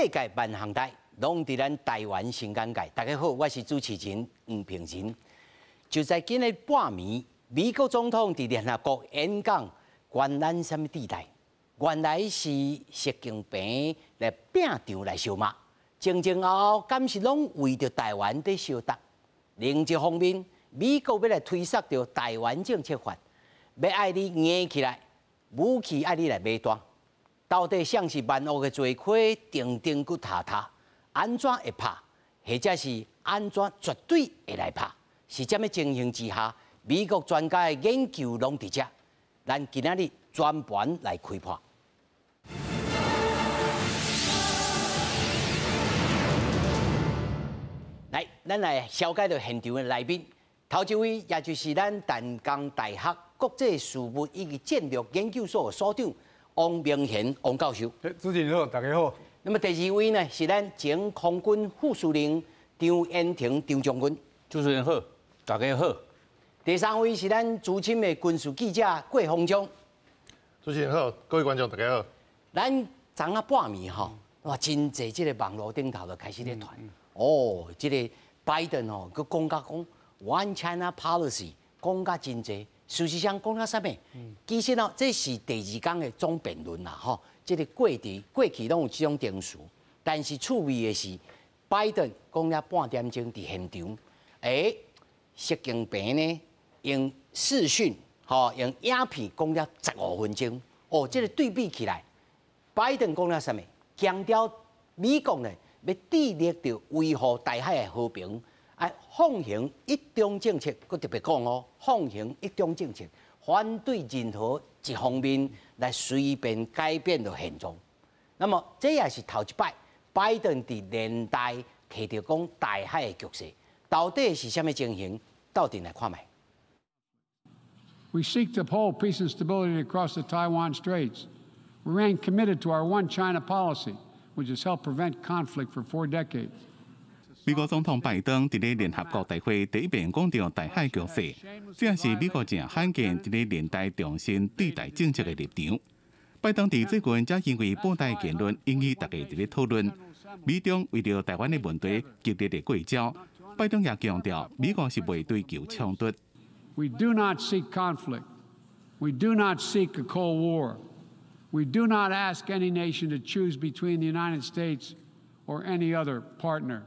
世界万航台，拢伫咱台湾新眼界。大家好，我是主持人黄平仁。就在今日半暝，美国总统伫联合国演讲，关咱什么地带？原来是习近平来拼场来相骂，前前后后敢是拢为着台湾在相搭。另一方面，美国要来推缩着台湾政策法，要爱你硬起来，武器爱你来买单。到底像是万恶的罪魁，定定骨塌塌，安怎会拍？或者是安怎绝对会来拍？是这么情形之下，美国专家的研究拢伫遮，咱今仔日专盘来开破。来，咱来了解到现场的来宾，头一位也就是咱淡江大学国际事务以及战略研究所的所长。王明贤王教授，主持人好，大家好。那么第二位呢是咱前空军副司令张延廷张将军，主持人好，大家好。第三位是咱资深的军事记者郭鸿章，主持人好，各位观众大家好。咱昨下半暝吼，哇，真侪这个网络顶头就开始咧传，这个拜登吼，佮讲One China Policy， 讲甲真侪。事实上讲到啥物？其实哦，这是第二天的总辩论啦，吼。这个过去拢有这种定数，但是趣味的是，拜登讲了半点钟伫现场，习近平呢用视讯，用影片讲了15分钟。这个对比起来，拜登讲了啥物？强调美国呢要致力着维护台海的和平。奉行一中政策，佮特别讲奉行一中政策，反对任何一方面来随便改变着现状。那么这也是头一摆，拜登伫年代提到讲台海的局势，到底是啥物情形？到底来看卖。We seek to uphold peace and stability across the Taiwan Straits. We remain committed to our One China policy, which has helped prevent conflict for 4 decades. 美国总统拜登伫咧联合国大会第一遍讲到台海局势，这也是美国正罕见伫咧年代重新对待政策的立场。拜登伫最近才因为报台言论引起大家伫咧讨论，美中为了台湾的问题激烈的过招。拜登也强调，美国是袂追求冲突。We do not seek conflict. We do not seek a Cold War. We do not ask any nation to choose between the United States or any other partner.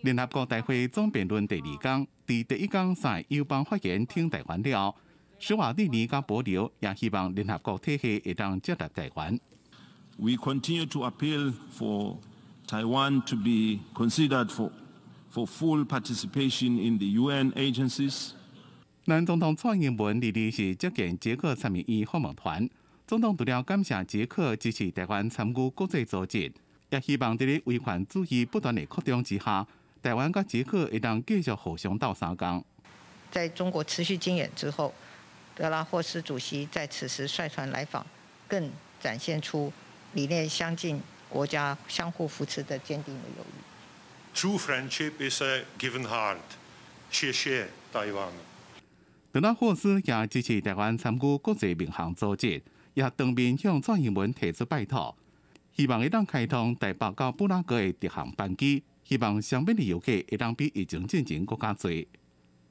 联合国大会总辩论第二天，伫第一天在友邦发言挺台湾了，施华利尼甲保留也希望联合国体系会当接纳台湾。We continue to appeal for Taiwan to be considered for full participation in the UN agencies. 咱总统蔡英文日是接见捷克参议院访问团，总统除了感谢捷克支持台湾参与国际组织，也希望伫咧威权主义不断的扩张之下。台湾跟捷克会当继续互相斗相共。在中国持续经演之后，德拉霍斯主席在此时率团来访，更展现出理念相近、国家相互扶持的坚定的友谊。True friendship is a given hand. Share Taiwan. 德拉霍斯也支持台湾参与国际民航组织，也当面向蔡英文提出拜托，希望会当开通台北到布拉格的直航班机。希望上面的游客会当比疫情进前更加多。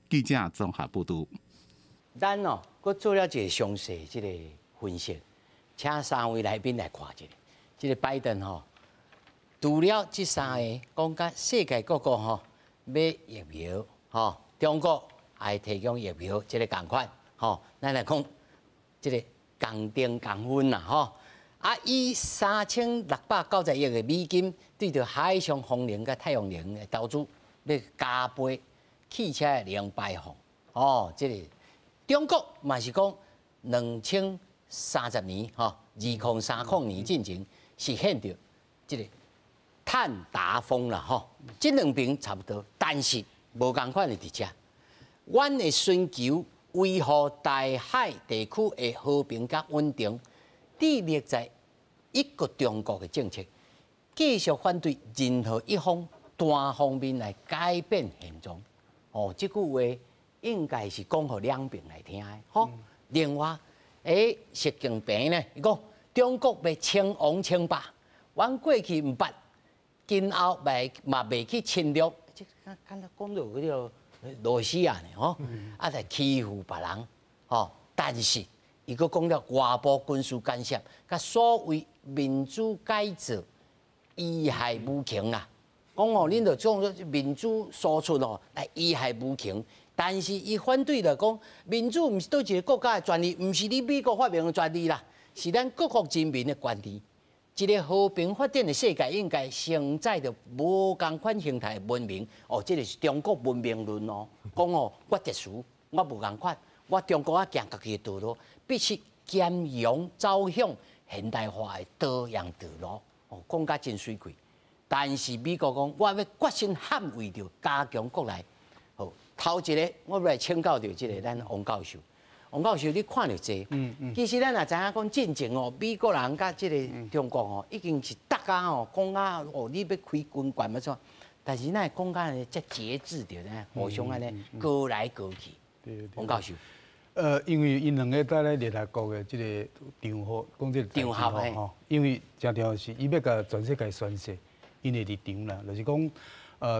记者综合报道。咱佫做了一个详细这个分析，请三位来宾来看一下。这个拜登除了这三个讲甲世界各国买疫苗，中国也提供疫苗，这个共款，咱来讲这个共定共分啦，以3690亿的美金对着海上风能甲太阳能的投资，要加倍汽车的零排放。这个中国嘛是讲2030年，2030年进前实现着这个碳达峰啦，这两边差不多，但是无共款的伫遮，阮会寻求维护台海地区的和平甲稳定。致力在一个中国的政策，继续反对任何一方单方面来改变现状。这句话应该是讲互两边来听的。另外，习近平呢，伊讲中国要称王称霸，阮过去毋捌，今后嘛袂去侵略，即敢若讲到嗰个罗西亚呢吼，啊来欺负别人吼，但是伊佫讲了外部军事干涉，甲所谓民主改造贻害无情啊！讲哦，恁就讲民主输出哦，来贻害无情。但是伊反对就讲，民主毋是对一个国家的专利，毋是你美国发明的专利啦，是咱各国人民的权利。一个和平发展的世界应该承载着无共款形态的文明。哦，这个是中国文明论哦。讲哦，我特殊，我无共款，我中国啊行家己的道路，必须兼容走向现代化的多样道路。哦，讲甲真水气。但是美国讲，我要决心捍卫着加强国内。好，头一个我要来请教着这个咱王教授。王教授，你看着这，其实咱也知影讲进前哦，美国人甲这个中国哦，已经是大家哦讲啊哦，你要开军舰要怎？但是咱讲甲遮节制着呢，互相安尼高来高去。王教授，因为因两个在咧联合国的这个场合，讲这个场合吼，因为真重要是，伊要甲全世界宣示因的立场啦，就是讲。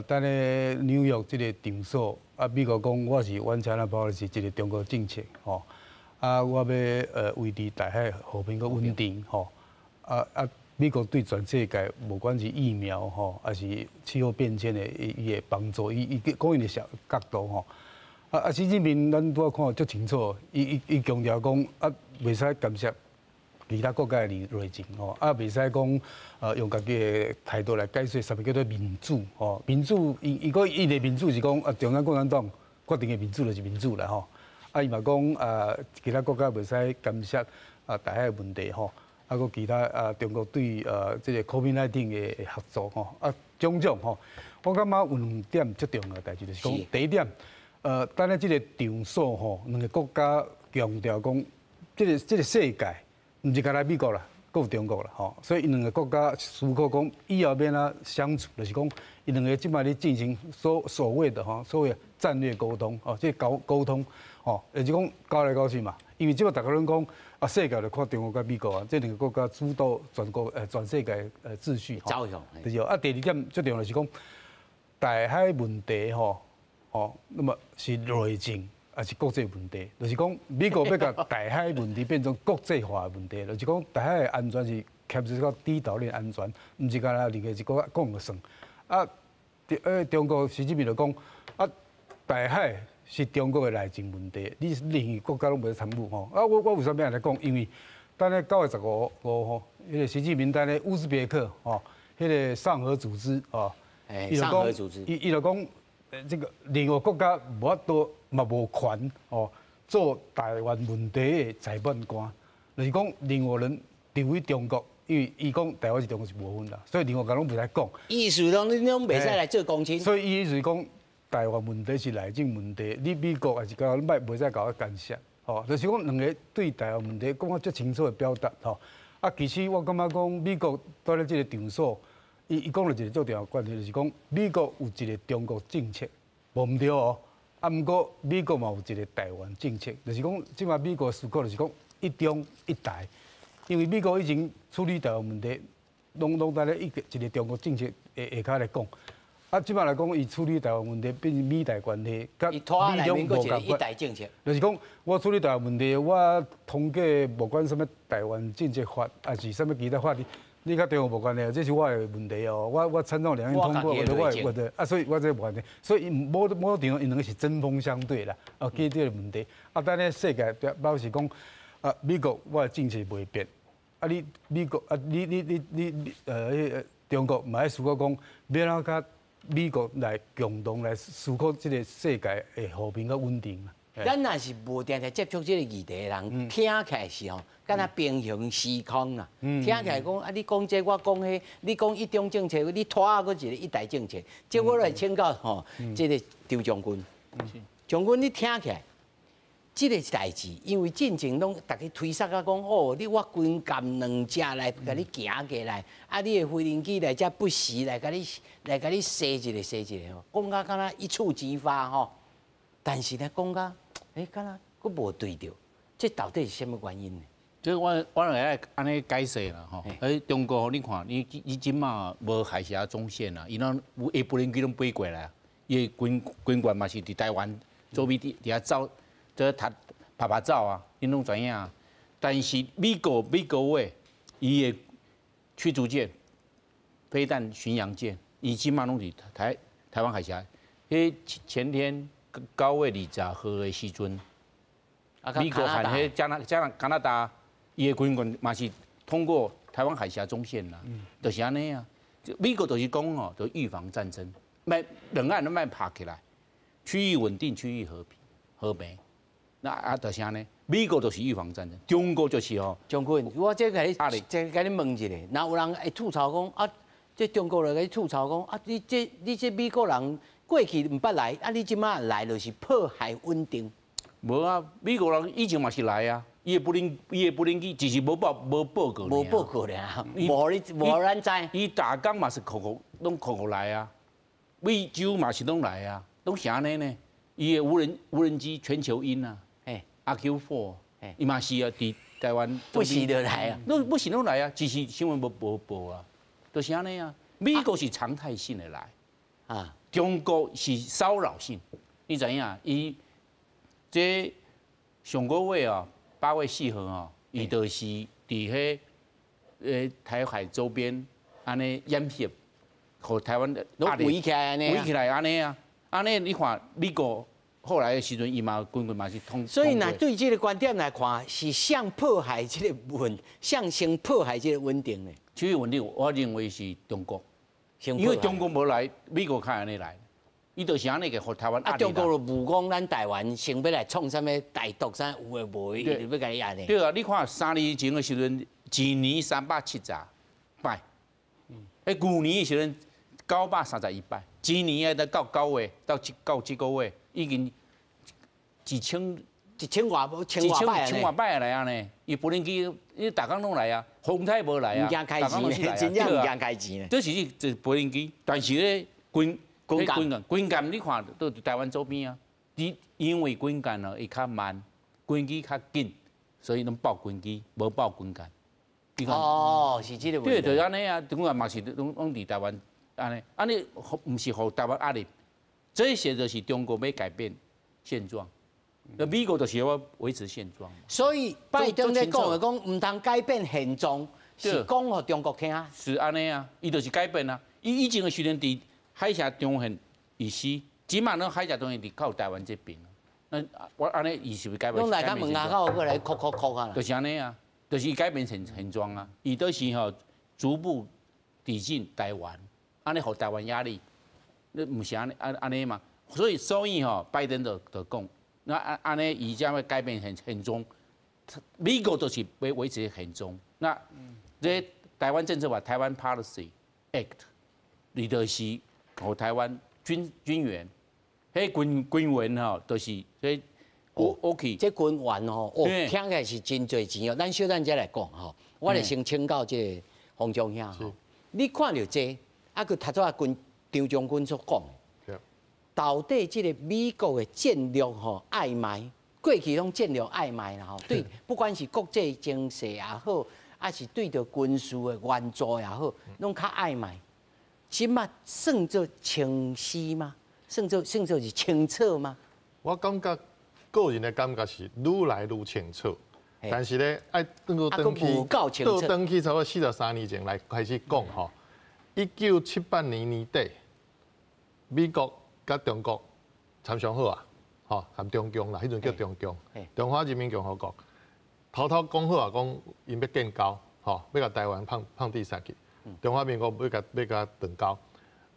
在咧纽约这个场所，啊，美国讲我是完全啊，包括是一个中国政策，吼，啊，我要维持大海和平个稳定，吼，美国对全世界，无管是疫苗，吼，还是气候变迁的伊会帮助，伊讲伊的角度，吼，习近平咱拄仔看足清楚，伊强调讲袂使干涉其他国家的内政，吼，袂使讲。用家己的态度来解释什么叫做民主，吼，民主伊个伊的民主是讲中央共产党决定的民主就是民主啦，吼，伊嘛讲其他国家袂使干涉大海问题，吼，个其他中国对这个 COVID-19 的合作，吼，种种吼，我感觉有两点最重要的代志，就是讲第一点，等咧这个场所吼，两个国家强调讲，这个世界毋是干来美国啦。有中国啦，吼，所以因两个国家思考讲以后要哪相处，就是讲因两个即摆咧进行所谓的吼，所谓战略沟通，哦，即沟通，哦，也就是讲交来交去嘛。因为即摆大家拢讲世界就看中国甲美国啊，这两个国家主导全世界秩序。走向。对哦。第二点最重要就是讲大海问题吼，哦，那么是内政。也是国际问题，就是讲美国要甲大海问题变成国际化的问题，就是讲大海的安全是牵涉到地岛链安全，毋是干那另外一个讲就算。中国习近平就讲大海是中国的内政问题，你任何国家拢袂参与吼。我为什么要来讲？因为等咧9月15号吼，迄个习近平等咧乌兹别克吼，迄个上合组织吼，上合组织，伊就讲这个任何国家无法度。嘛无权哦，做台湾问题的裁判官，就是讲任何人除非中国，因为伊讲台湾是中国是无分啦，所以任何人拢袂使讲。意思讲你拢袂使来做公亲。所以伊意思讲台湾问题是内政问题，你美国还是甲袂使搞干涉，吼，就是讲两个对台湾问题讲啊足清楚的表达，吼。其实我感觉讲美国在咧这个场所，伊讲了一个最重要观点，就是讲美国有一个中国政策，无毋对哦。毋过美国嘛有一个台湾政策，就是讲，即马美国思考就是讲一中一台，因为美国已经处理台湾问题，拢在咧一个中国政策下骹来讲。即马来讲，伊处理台湾问题变成美台关系，甲美中无共款。一台政策，就是讲，我处理台湾问题，我通过无管什么台湾政策法，还是什么其他法律。你甲中国无关的，这是我的问题哦。我参照两岸通过，我的所以我这无关的，所以某地方因两个是针锋相对啦。解这个问题，但咧世界包括是讲美国我的政策袂变，你美国中国嘛爱思考讲，要哪甲美国来共同来思考这个世界的和平甲稳定嘛。咱若是无定定接触这个议题的人，听起来是吼，敢若平行时空啦。听起来讲你讲这，我讲迄，你讲一中政策，你拖啊个一个一台政策，结果来请教吼，这个周将军。将军，你听起来，这个代志，因为进前拢大家推测啊讲，哦，你我军舰2只来甲你行过来，你的飞行机来遮不时来甲你射一个吼，讲甲敢若一触即发吼。但是呢，讲甲，敢若佫无对着，这到底是什么原因呢？这我来安尼解释啦吼。中国你看，你即马无海峡中线啦，伊拢下不能机拢飞过来，伊军舰嘛是伫台湾周边伫遐走，这拍照啊，你拢知影啊。但是美国话，伊的驱逐舰、飞弹巡洋舰，伊即马拢伫台湾海峡。前天9月20号的时阵，美国和加拿大。伊的军舰嘛是通过台湾海峡中线啦，就是安尼啊。美国就是讲哦，就预防战争，两岸都卖拍起来，区域稳定，区域和平。那就是安尼，美国就是预防战争，中国就是哦。将军，我这个甲你问一下，那有人会吐槽讲啊，这中国人甲你吐槽讲啊，你这美国人过去唔捌来，啊你即马来就是破坏稳定。无啊，美国人以前嘛是来啊。伊的不能机，只是无报告。无报告俩，无咱知。伊打工嘛是拢口来啊，美洲嘛是拢来啊，拢是安尼呢。伊的无人机全球鹰啊，RQ4，伊嘛是啊，伫台湾不时就来啊，不时拢来啊，只是新闻无报啊，就是安尼啊。美国是常态性的来啊，中国是骚扰性，你知影？伊这上个月啊。8月4號哦，伊就是伫台海周邊安尼演習，和台灣圍起來安尼啊，安尼你看美國後來的時陣，伊嘛軍嘛是通。所以呢，對這個觀點來看，是向破壞這個向先破壞這個穩定的。區域穩定，我認為是中國，因為中國無來，美國較安尼來。伊就是安尼個，互台灣壓力。中國就無講咱台灣先要來創啥物台獨啥有誒無，伊就要甲你壓力。對啊，你看3年前嘅時陣，一年370擺，舊年嘅時陣931擺，今年誒到9月到這個月已經1000外擺來啊呢，伊不能去，伊大家攏來啊，風台無來啊，唔驚開錢呢，真正唔驚開錢呢。這是就不能去，但是咧軍艦你看都台灣周邊啊，因為軍艦哦，伊較慢，軍機較緊，所以攏爆軍機，無爆軍艦。哦，是這個問題。對，就是安尼啊，軍艦嘛是攏佇台灣安尼唔是互台灣壓力，這些就是中國要改變現狀。那美國就是要維持現狀。所以拜登咧講的講，唔通改變現狀，是講互中國聽。是安尼啊，伊就是改變啊。以前嘅時陣佇海峽中線以西，即碼呢海峽中線佇靠台灣這邊。那我安尼伊是會改變。攏來甲門口過來哭啊！就是安尼啊，就是伊改變現狀啊，伊都是吼逐步抵近台灣，安尼互台灣壓力，你唔是安尼嘛？所以吼拜登就講。那安尼，伊將會改變現狀，美國就是要維持現狀。那這台灣政策法《台灣 Policy Act》，你就是和台灣軍員，迄軍員吼，就是迄 OK。這軍員吼，聽起來是真濟錢哦。咱小等者來講吼，我哋先請教這個洪將兄吼，你看到這，啊，佢頭先張將軍所講。到底這個美國的戰略吼曖昧，過去攏戰略曖昧啦吼，對，不管是國際情勢也好，還是對着軍事的援助也好，攏較曖昧。即馬算作清晰嗎？算作是清楚嗎？我感覺個人的感覺是愈來愈清楚，但是咧愛倒轉去差不多43年前來開始講吼，1978年年底，美國。甲中國參詳好啊，吼，含中共啦，迄陣叫中共，中華人民共和國，偷講好啊，講因要建交，吼，要甲台灣放地下去，中華民國要甲斷交，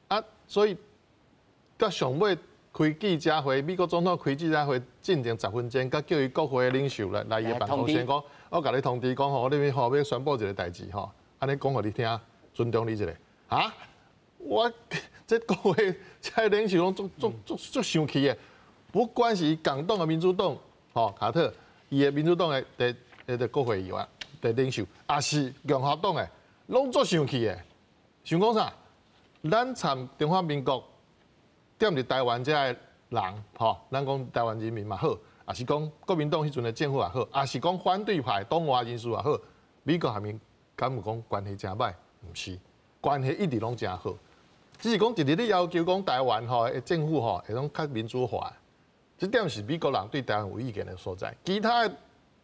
啊，所以甲上尾開記者會，美國總統開記者會進行10分鐘，甲叫伊國會領袖來伊個辦公室講，我甲你通知講吼，你要宣布一個代誌吼，安尼講互你聽，尊重你一個，啊，我。這國會在領袖攏足生氣嘅，不管是港黨嘅民主黨，吼卡特，伊嘅民主黨嘅國會議員、嘅領袖，也是共和黨嘅，攏足生氣嘅。想講啥？咱參中華民國踮佇台灣這個人，吼，咱講台灣人民嘛好，也是讲国民党迄阵的政府也好，也是讲反对派党外人士也好，美国下面敢有讲关系真歹？唔是，关系一直拢真好。只是讲一直咧要求讲台湾吼，政府吼会拢较民主化，这点是美国人对台湾有意见的所在。其他的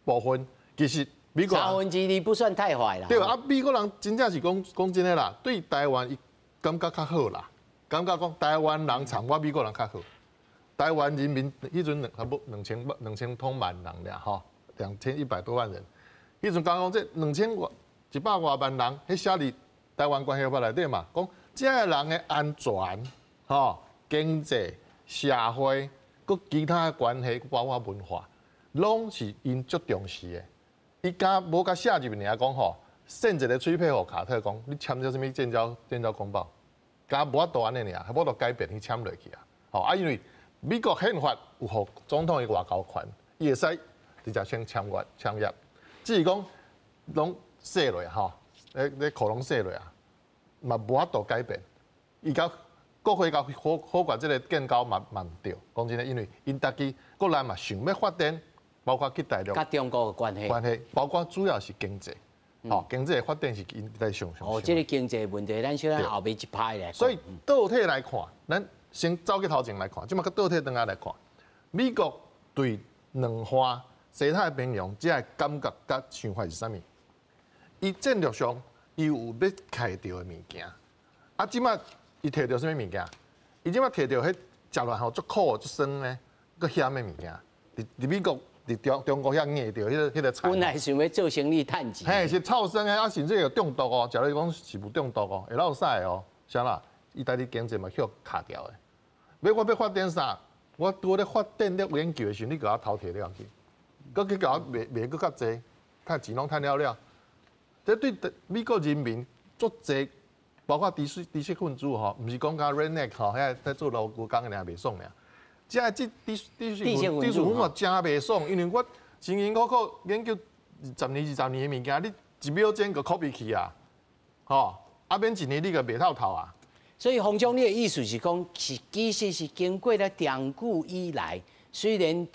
部分其实美国2%不算太坏啦。对啊，美国人真正是讲真的啦，对台湾伊感觉较好啦，感觉讲台湾人长我美国人较好。台湾人民迄阵差不多2000多万人俩吼，2100多万人。迄阵讲这100多万人，迄写伫台湾关系法内底嘛，讲这个人的安全、吼经济、社会，佮其他的关系，包括文化，拢是因足重视的。伊无甲写入面来讲吼，伸一个嘴皮互卡特讲，你签咗什么建交公报，甲无法度安尼尔，还无度改变去签落去啊。吼因为美国宪法有互总统的外交权，伊会使直接先签约，只是讲拢写落吼，咧可拢写落啊，嘛无法度改变。伊甲国会甲好管这个建交嘛唔对，讲真诶，因为因家己国内嘛想要发展，包括去大陆甲中国的关系，包括主要是经济，经济的发展是因在上。这个经济问题，咱小咱后面一派来。所以倒退来看，咱先走去头前来看，即马个倒退转来看，美国对两岸西太平洋这个感觉甲想法是啥物？伊战略上伊有要摕到的物件，啊，即马伊摕到啥物物件？伊即马摕到迄食落吼足苦、足酸呢，佮咸的物件。伫美国、伫中国遐硬到迄个菜。本来想要做生意趁钱。嘿，是臭酸的，啊，甚至有中毒哦。假如讲是有中毒哦，会落屎的哦，啥啦？意大利经济嘛去卡掉的。我要发展啥？我咧发展咧研究的时候，你给我头摕了去，佮去甲我卖佮较济，趁钱拢趁了了。这对美国人民足济，包括知识分子吼，毋是讲甲 redneck 吼，遐在做劳工工的尔袂爽尔。这知识分子嘛真袂爽，因为我辛辛苦苦研究10年20年的物件，你1秒钟就 copy 去啊，吼，啊免1年你个袂透透啊。所以洪总，你的意思是讲，其实是经过了长久以来，虽然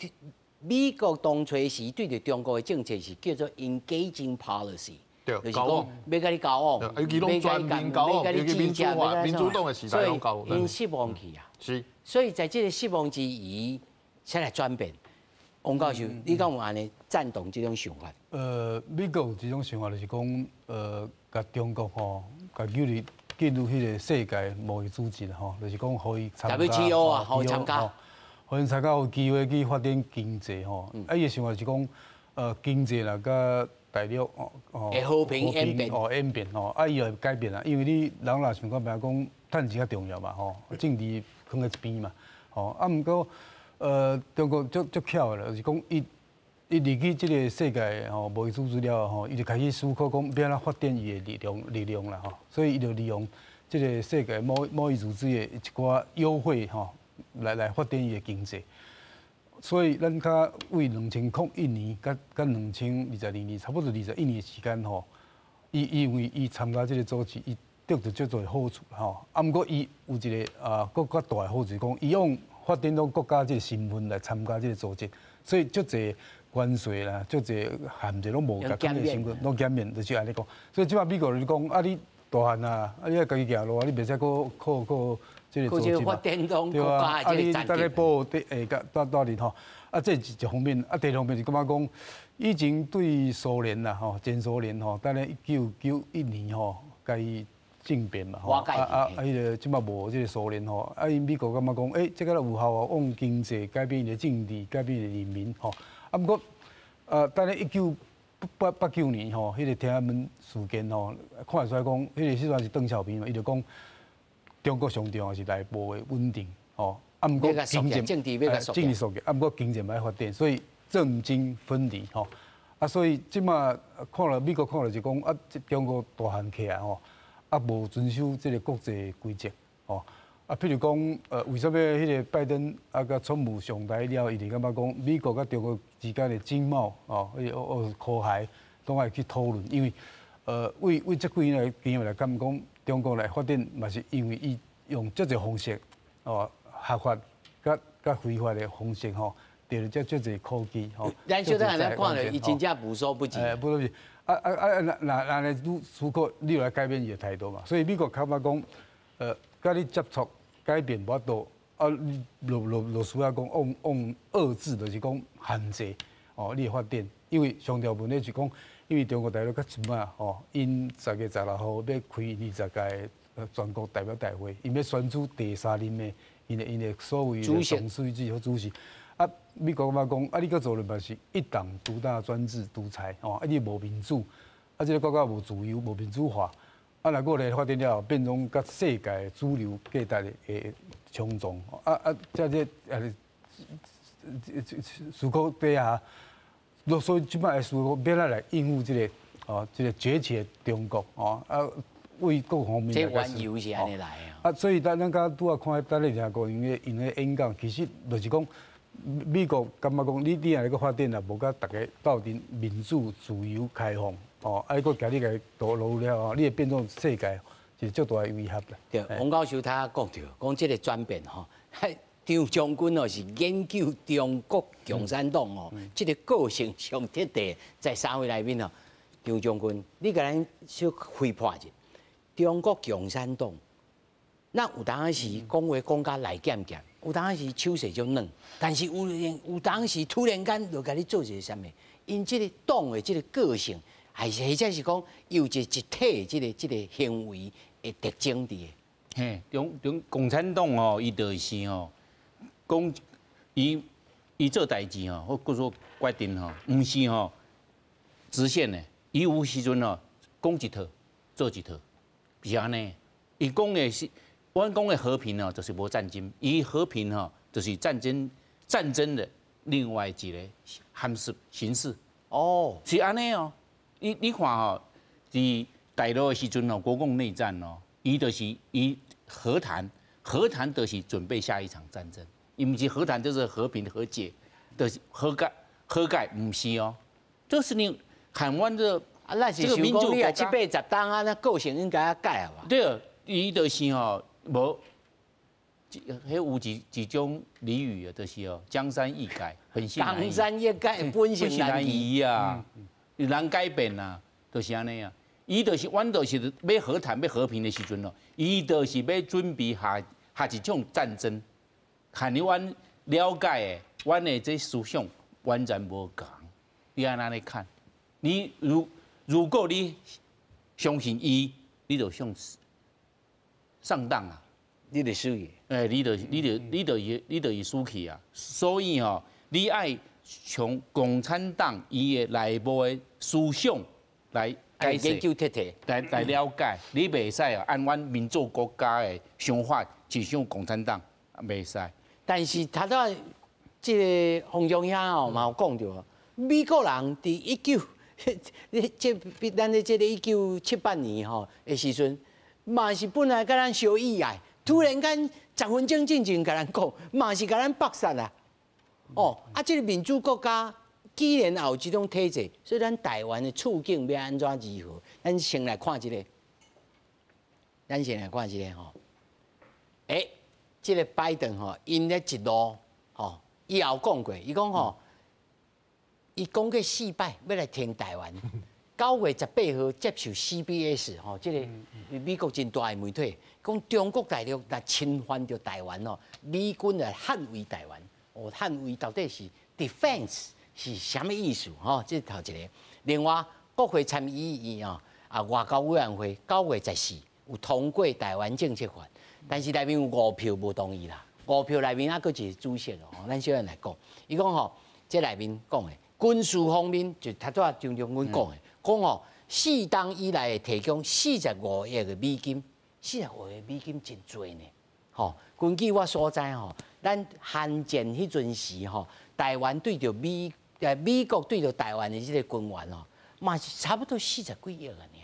美国当初是对着中国的政策是叫做 engaging policy， 就是讲要甲你交往，尤其拢全面交往，尤其民主化、民主党的时代拢交往，因失望去啊。是。所以在这个失望之余，才来转变。王教授，你敢有安尼赞同这种想法？美国有这种想法就是讲，甲中国吼，甲进入迄个世界贸易组织吼，就是讲可以参加 WTO 啊，可以参加，可以参加有机会去发展经济吼。伊个想法是讲，经济啦，甲大陆会和平演变演变吼，伊会改变啦，因为你人若想讲白讲，趁钱较重要嘛吼，政治放在一边嘛，吼毋过中国足巧的，就是讲伊入去即个世界吼贸易组织了吼，伊就开始思考讲要安怎发展伊的力量啦吼，所以伊就利用即个世界贸易组织的一寡优惠吼，来发展伊的经济。所以咱较为2001年甲2022年，差不多21年的时间吼，因为伊参加即个组织，伊得到足多的好处吼。啊，毋过伊有一个更较大的好处，讲伊用发展到国家即个身份来参加即个组织，所以足侪关税啦，足侪限制拢无甲咱的身份拢减免，就是安尼讲。所以即摆美国就是讲，你大汉啊，你要家己行路啊，你袂使靠即个组织嘛，对啊。你等下保护到你吼，这是一方面。第二方面是感觉讲，以前对苏联啦吼，前苏联吼，等下1991年吼，甲伊政变嘛吼，迄个即摆无即个苏联吼，因美国感觉讲，这个有效啊，往经济改变伊的政治，改变伊的人民吼。啊，不过等下1989年吼，迄个天安门事件吼，看得出来讲，迄个时阵是邓小平嘛，伊就讲中国上重要是内部的稳定吼。啊，不过经济政治缩减，啊，不过经济嘛要发展，所以政经分离吼。啊，所以即马看了美国看了就讲中国大汉起来吼。啊，无遵守即个国际规则，吼啊，譬如讲，为什么迄个拜登甲川普上台了，伊就感觉讲美国甲中国之间的经贸，科学拢爱去讨论，因为为这几年来经验来讲，中国来发展嘛是因为伊用这种方式，合法甲非法的方式吼，摕了足侪科技吼。咱小等下咱看了，伊真正无所不及。不所不及。那你思考，你有来改变伊的态度嘛？所以美国感觉讲，甲你接触改变无多，落需要讲往遏制，就是讲限制哦，你的发展。因为上条问题是讲，因为中国大陆较即摆吼，因10月16号要开20届全国代表大会，因要选出第3任的因的所谓的总书记和主席。啊，美国感觉讲，啊，你搁做了嘛是一党独大、专制、独裁哦，啊，你无民主，啊，这个国家无自由、无民主化，啊，若过来发展了，变成甲世界主流价值的冲撞，这思考底下，所以即摆的思考要来应付这个崛起的中国哦，啊，为各方面。这玩游是安尼来啊。所以咱甲拄啊看，咱咧听过因的演讲，其实就是讲。美国感觉讲，你安尼个发展也无甲大家斗阵民主、自由、开放，哦，啊，个家己个堕落了哦，你会变成世界是足大的威胁啦。对，王教授他讲到，讲这个转变吼，张将军哦是研究中国共产党哦，这个个性上彻底，在社会内面哦，张将军，你甲咱小回破一下，中国共产党，那有当时讲话讲甲来减减。有当时手势就软，但是有当时突然间就甲你做一个什么？因这个党的这个个性，还是或者是讲有一体的这个行为的特征伫。嘿，共产党哦，伊就是哦，讲伊做代志哦，或者说决定吼，唔是吼直线的，伊有时阵哦，讲一套做一套，是安尼。伊讲的是。阮讲的和平哦，就是无战争；伊和平哦，就是战争的另外一个形式。哦，是安尼哦。你看哦，伫大陆的时阵哦，国共内战哦，伊就是伊和谈就是准备下一场战争。伊唔是和谈，就是和平和解，就是和解，唔是哦。这是你喊阮的这个民主国家7、80党啊，那个性应该要改啊。对，伊就是哦。无，迄有一种俚语啊，就是哦，江山易改，本性难移。江山易改，本性难移啊，难改变啊，就是安尼啊。伊就是，阮就是要和谈、要和平的时阵咯，伊就是要准备下一种战争。看你阮了解的，阮的这思想完全无共。你安那来看？你如果你相信伊，你就相信。上当啊！你得输去，你得输去啊！所以哦，你爱从共产党伊的内部的思想来研究彻底，来了解。你袂使啊，按阮民主国家的想法去想共产党，袂使。但是他到这个洪忠兄哦，嘛有讲到，美国人伫咱的这个1978年吼的时阵。嘛是本来甲咱相意爱，突然间10分钟进前甲咱讲，嘛是甲咱爆杀啦。哦，这个民主国家既然有这种体制，所以咱台湾的处境要安怎如何？咱先来看一个，吼。这个拜登吼，因咧一路吼，伊也有讲过，伊讲吼，伊讲过4摆要来听台湾。9月18号接受 CBS 吼，这个美国真大的媒体，讲中国大陆来侵犯着台湾哦，美军来捍卫台湾，哦，捍卫到底是 defense 是什么意思？吼，这头一个。另外，国会参议院外交委员会9月14有通过台湾政策法，但是内面有5票无同意啦，5票内面佫一个主席哦，咱小人来讲，伊讲吼，这内面讲的军事方面，就他拄啊张将军讲的。讲哦，4党以来提供45亿的美金，45亿美金真多呢。吼，根据我所知吼，咱韩战迄阵时吼，台湾对着美国对着台湾的这个军援哦，嘛是差不多40几亿个尔呢。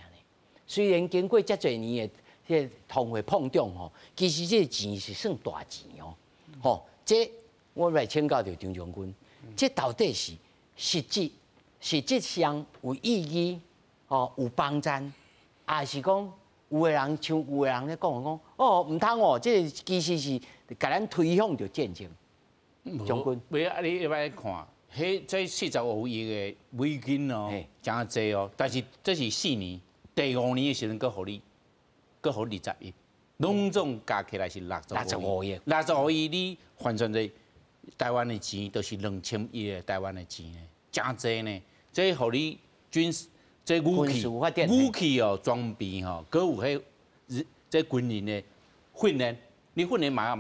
虽然经过这侪年的这通货膨胀吼，其实这个钱是算大钱哦。吼，这我来请教着张将军，这到底是实质上有意义，哦，有帮衬，还是讲有个人像有个人咧讲哦，唔通哦，这其实是甲咱推向着战争。将军，袂啊，你要看，这45亿的美金哦，真济哦。但是这是4年，第5年的时阵，搁互你20亿，拢总加起来是65亿。65亿，你换算做台湾的钱，都是2000亿的台湾的钱呢，真济呢。这互你军事，这武器哦，装备吼，搁有这军人的训练。你训练嘛啊，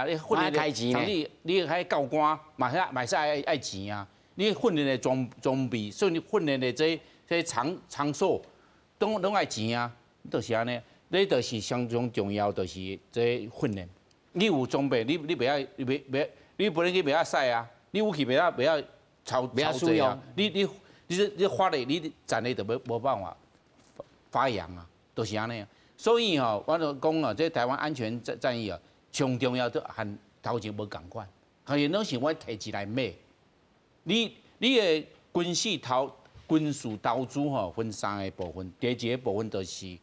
你训练的场地，你还教官嘛使爱钱啊！你训练的装备，所以你训练的这场所，拢爱钱啊！就是安尼，你就是相当重要，就是这训练。你有装备，你袂晓，你不能去袂晓使啊！你武器袂晓操作啊！你发力，你战力就无办法发扬啊！就是安尼。所以吼，我就讲啊，这台湾安全战役啊，上重要都和头前无共款，可是拢是我提起来买。你的军事投资吼，分3个部分，第一个部分就是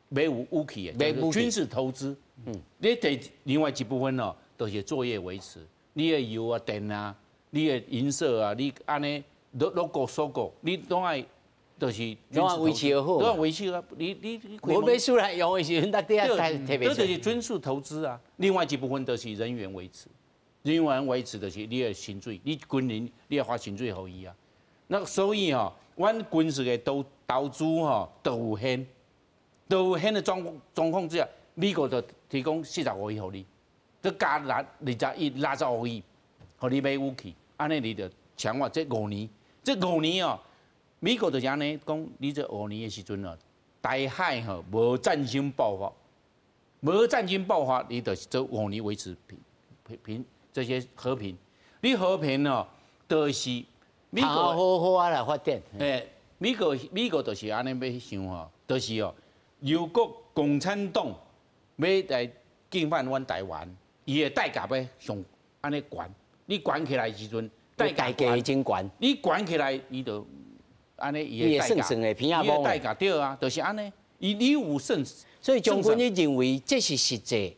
买有武器的，军事投资。你另外一部分哦，就是作业维持，你的油啊、电啊、你的银色啊，你安尼logo 收购，你拢爱。就是拢要维持好，都要维持啊！你我买出来用的时阵，大家特别。这就是军事投资啊。另外一部分就是人员维持，人员维持就是你的薪水，你军人你要发薪水给伊啊。那所以吼，阮军事的投资吼都有限的状况之下，美国就提供45亿给你，再加65亿，给你买武器，安尼你就强化这5年哦。美国就是安尼讲，你这5年的时阵哦，台海吼无战争爆发，你就是这5年维持平这些和平。你和平哦，就是美国好啊来发展。美国就是安尼要想吼，就是哦，如果共产党要来进犯阮台湾，伊的代价要上安尼悬。你悬起来的时阵，代价已经悬。你悬起来，伊就。安尼伊的代价对啊，就是安尼。你有胜，所以将军，你认为这是实际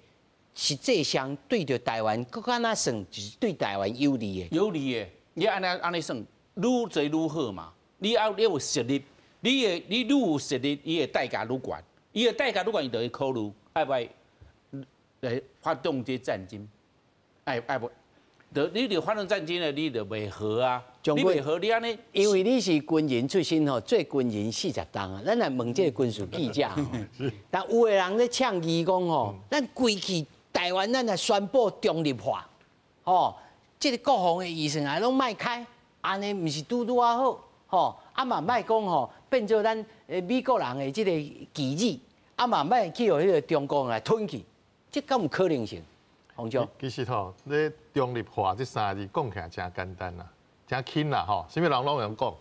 上对着台湾，搁敢那算就是对台湾有利的。有利的，你安尼算，愈做愈好嘛。你有实力，你愈有实力，伊的代价愈悬。伊的代价愈悬，伊就会考虑爱不爱来发动这战争，爱不。你发动战争了，你就袂和啊。你袂和，你安尼，因为你是军人出身吼，做军人40档啊。咱来问这个军事记者吼，但有的人咧倡议讲吼，咱规去台湾，咱来宣布中立化，吼，这个国防的预算啊，拢卖开，安尼毋是拄啊好，吼，啊嘛卖讲吼，变做咱美国人的这个忌日，啊嘛卖去互迄个中国来吞去，这敢有可能性？洪将，其实吼，你中立化这3个字讲起来真简单啦，真轻啦吼，什么人拢用讲。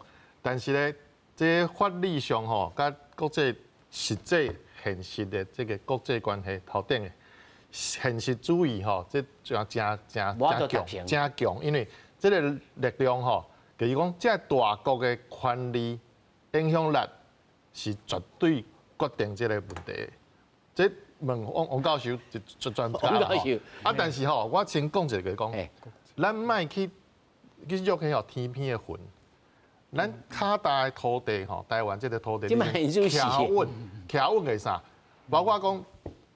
但是咧，这法律上吼，甲国际实际现实的这个国际关系头顶的现实主义吼，这真强，因为这个力量吼，就是讲这大国的权力影响力是绝对决定这个问题。这问王教授就专家啊，但是吼，我先讲一个讲，咱莫去约起吼天边的云，咱卡大的土地吼，台湾这个土地，徛稳个啥？包括讲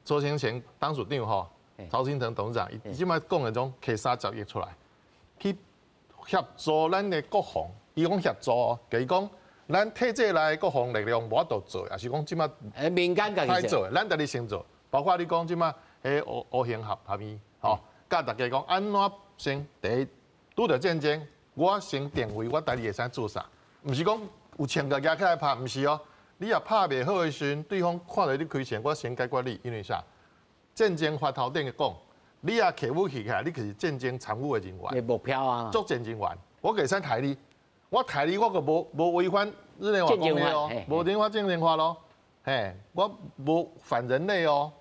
周先前当署长吼，曹新腾董事长，伊即摆讲的种摕30亿出来，去协助咱的国防，伊讲协助哦，就是讲。咱体制内国防力量无法度做，也是讲即马民间家己做，咱家己先做。包括你讲即马乌型合议，吼，甲大家讲安怎先第一拄着战争，我先定位我家己会使做啥，毋是讲有枪个举起来拍，毋是哦。你若拍袂好的时阵，对方看到你亏钱，我先解决你，因为啥？战争发头顶个讲，你若摕武器起来，你就是战争参与的人员，目标啊，作战人员，我会使杀你。我杀你，我个无违反日内瓦公约哦，无违反战争法咯，嘿，我无反人类哦，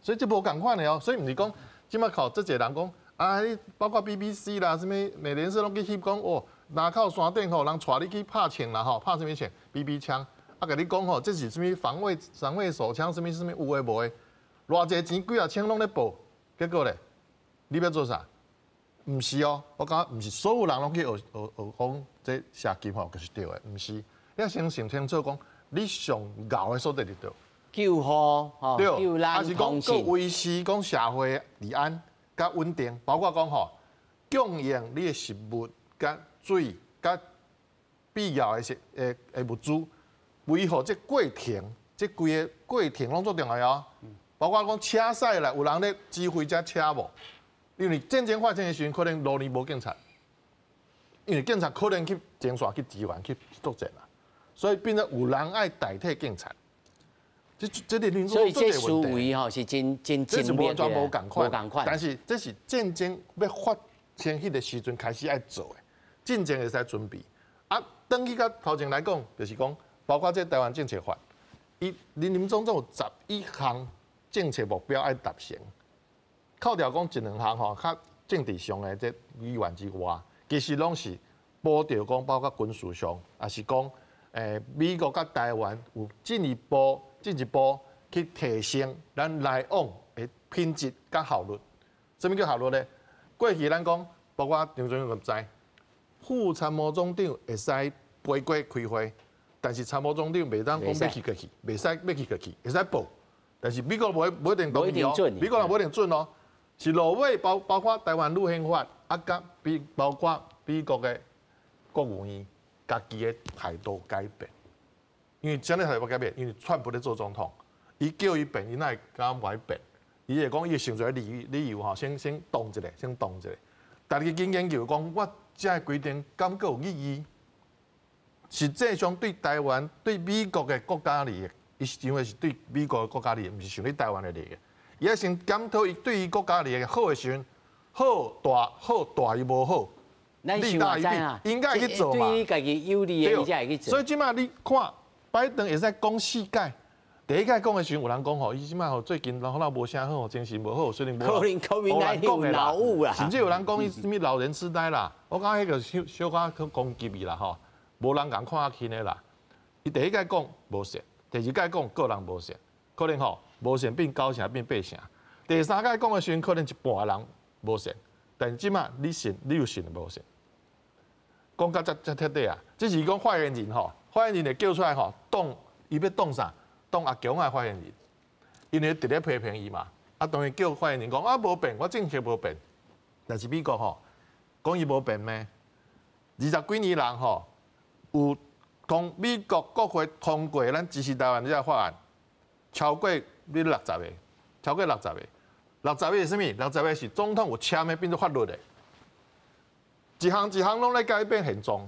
所以这无共款的哦，所以毋是讲，即摆靠这些人讲，啊，包括 BBC 啦，什么美联社拢去翕讲哦，南口山顶吼，人带你去拍枪啦吼，拍什么枪 ？BB 枪，啊，甲你讲吼，这是什么防卫手枪，什么有诶无诶，偌济钱几啊千拢咧报，结果咧，你要做啥？唔是哦，我讲唔是所有人拢去学讲这射击吼就是对的，唔是。你要先想清楚讲，你上高的所在伫倒。救护吼，救难还是讲通信，维持讲社会治安甲稳定，包括讲吼供应你的食物、甲水、甲必要的物资，维护这过程，这规个过程拢最重要哦。包括讲车驶啦，有人咧指挥这车无？因为战争发生的时阵，可能路边无警察，因为警察可能去前线去支援去作战啦，所以变得有人爱代替警察。这点所以这思维吼是真这是完全无共款，但是这是战争要发生迄个时阵开始爱做的，进前会使准备。啊，登去甲头前来讲，就是讲，包括这台湾政策法，林总总有11项政策目标爱达成，扣掉讲1、2项吼，较政治上的这议员之外，其实拢是保着讲，包括军事上，也是讲，美国甲台湾有进一步去提升咱来往的品质甲效率。什么叫效率呢？过去咱讲，包括张总统知，副参谋总长会使飞过开会，但是参谋总长袂当讲要去过去，袂使要去过去，会使报。但是美国无一定同意哦，美国人无一定准哦。是落尾包括台湾陆宪法，啊，甲包括美国的国务院家己的态度改变。因为真的态度改变，因为川普咧做总统，伊叫伊变，伊哪会敢唔爱变？伊会讲伊想出来理由吼，先动一下，先动一下。但是经研究讲，我这规定敢够有意义？实际上对台湾、对美国的国家利益，伊是因为是对美国的国家利益，唔是想对台湾的利益。伊要先检讨伊对于国家利益好的时阵，好大于无好，利大于弊，应该去做嘛。对于家己有利的，伊才会去做。所以即马你看。拜登会使讲4届，第一届讲的时阵，有人讲吼，伊即摆吼最近然后无啥好，精神无好，虽然无人讲的脑雾啦，甚至有人讲伊什么老人痴呆啦，我感觉迄个小可去攻击伊啦吼，无人敢看下轻的啦。伊第一届讲无善，第二届讲个人无善，可能吼无善变9成变8成，第三届讲的时阵可能一半人无善，但是即摆你信，你又信无善，讲甲遮彻底啊，这是讲发言人吼。发言人会叫出来吼，伊要当啥？当阿强的发言人，因为直咧批评伊嘛。啊，当然叫发言人讲啊无变，我政策无变。但是美国吼，讲伊无变咩？20几年人吼，有通美国国会通过咱支持台湾这个法案，超过你60个，超过60个。60个是啥物？60个是总统有签的变做法律的，一项拢咧改变现状。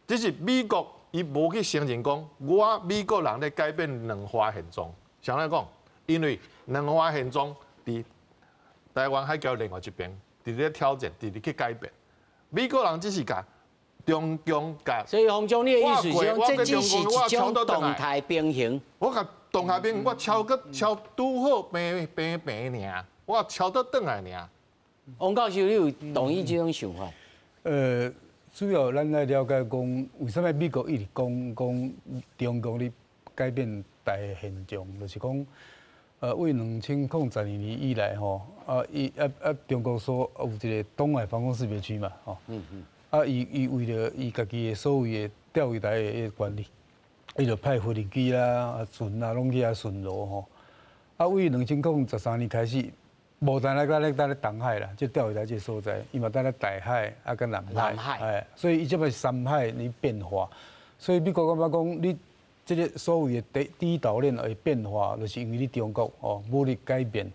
只是美国。伊无去承认讲，我美国人咧改变两化现状。想来讲，因为两化现状伫台湾海峡另外一边，伫咧挑战，伫咧去改变。美国人只是甲中共甲，所以洪总，你的意思是讲，这只是一种动态平衡。我甲动态平衡，我超拄好平尔，我超得转来尔。王教授，你有同意这种想法？主要咱来了解讲，为什么美国一直讲中共咧改变大现状，就是讲，为2012年以来吼，中国所有一个东海防空识别区嘛，吼，伊为了伊家己的所谓的钓鱼台的管理，伊就派飞行机啦、船啊，拢去遐巡逻吼，为2013年开始。无单来咧东海啦，即钓鱼台即所在，伊嘛单咧大海跟南海，所以伊即摆3海咧变化，所以美国感觉讲你即个所谓的第一岛链的变化，就是因为你中国武力改变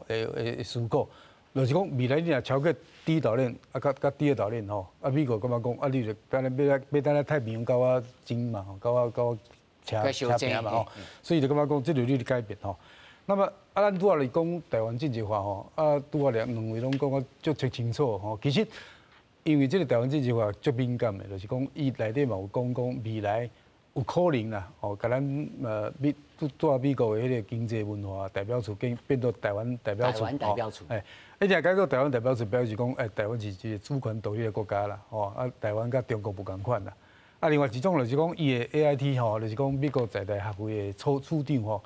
的事故，就是讲未来你若超过第一岛链甲第二岛链美国感觉讲你就单咧要单咧太平洋甲我争嘛，甲我车平嘛所以就感觉讲即个你改变那么咱拄仔来讲台湾政治法拄仔两位拢讲我足清楚其实因为这个台湾政治法足敏感的，就是讲伊内底嘛有讲未来有可能啦甲咱美国的迄个经济文化代表处变做台湾代表处。一定改个台湾代表处表示讲，台湾是一个主权独立的国家啦台湾甲中国不共款啦。另外一种就是讲伊的 AIT 就是讲美国在台学会的处长